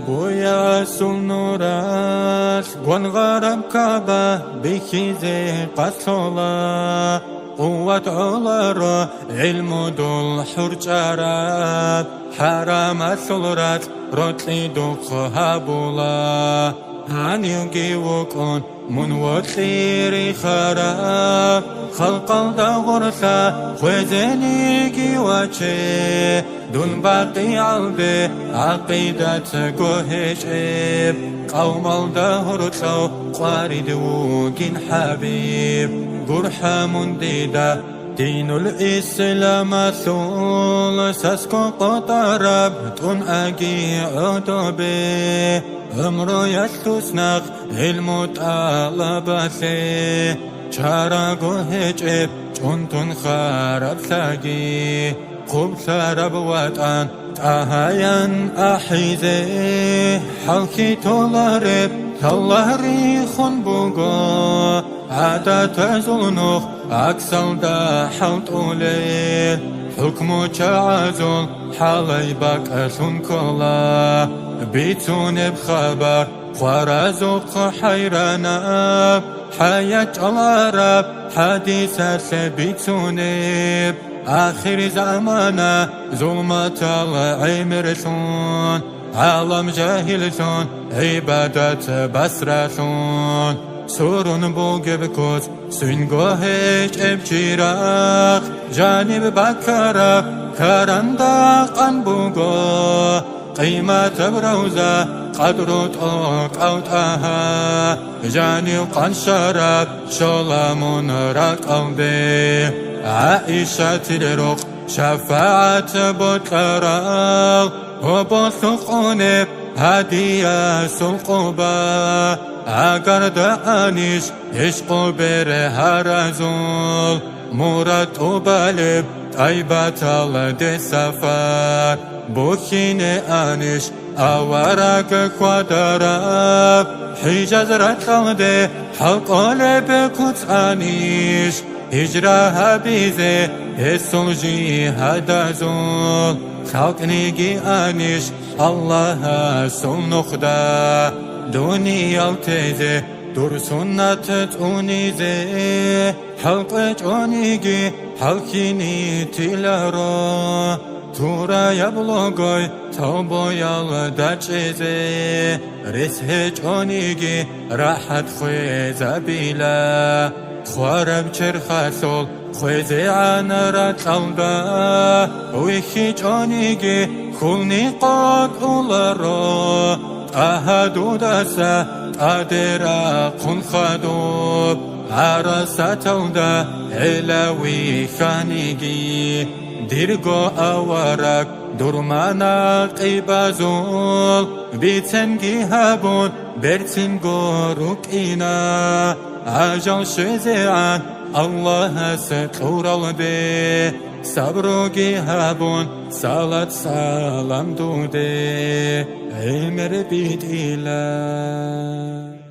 بويا سنورات قون غرب كعبة بكيزي قتلولا قوة علارا علم دول حرجارات حرام الثلرات رتلي دوخ هابولا هانيوغي وكون من وطيري خراب خلق الدغرثة خوزينيكي واتشي دون باقي عالبي عقيدة قوهيشيب قوم الدهرثة قارد وقين حبيب قرحة منديدة دين الإسلام ثول ساسكو قطرب تون أجي عدبي أمرو يسلسناق المطالبة ثي شارقو هجب جنتون خارب ثاقي قب ثارب واتان تاهايان أحيزي حلقي تولارب تالله ريخون بوغو عادة تزلنوخ أكسل دا حلت أوليل حكمو تعازل حالي باك أسون كلا بيتون بخبر خوارزوق حيرانا حياة العرب حديثة بيتونب آخر زمانا ظلمة العمرثون عالم جاهلثون عبادة بسرثون سورون بوغبكوز سنگوهش ابجيراخ جانب بكرة كرنداق انبوغو قيمة بروزة قدرت أوتاها جانب قنشرب شلامون رقم به عائشة تلرق شفاعة بطرق وبثقونب هدية سلقبا اگر دانش عشق بره هرزول مراد و بلب طیبت الده سفر بخین انش آورک قدرب حجاز رتلده حق لب کت انش هجره حبیزه حسن جهد زول خلق نگی انش الله سنخده دنيا التيزي دور سنة تونيزي حلق جونيجي حلقيني تيلارو تورا يبلغوي توبو يالداتشيزي رسه جونيجي راحت خويزة بيلا خوارب چرخاسول خويزي عن راتلدا ويخي جونيجي خولني قاد أولارو أهدو داسا أدرا قن خدوب عرسا تودا علوي خانيجي ديرغو أورك درمانا قيبازول بيتنجي هابون برتنغو ركينا عجل شزيعان الله ستور البي صبروغي هابون صلاة سلام دودي عمر بيد إله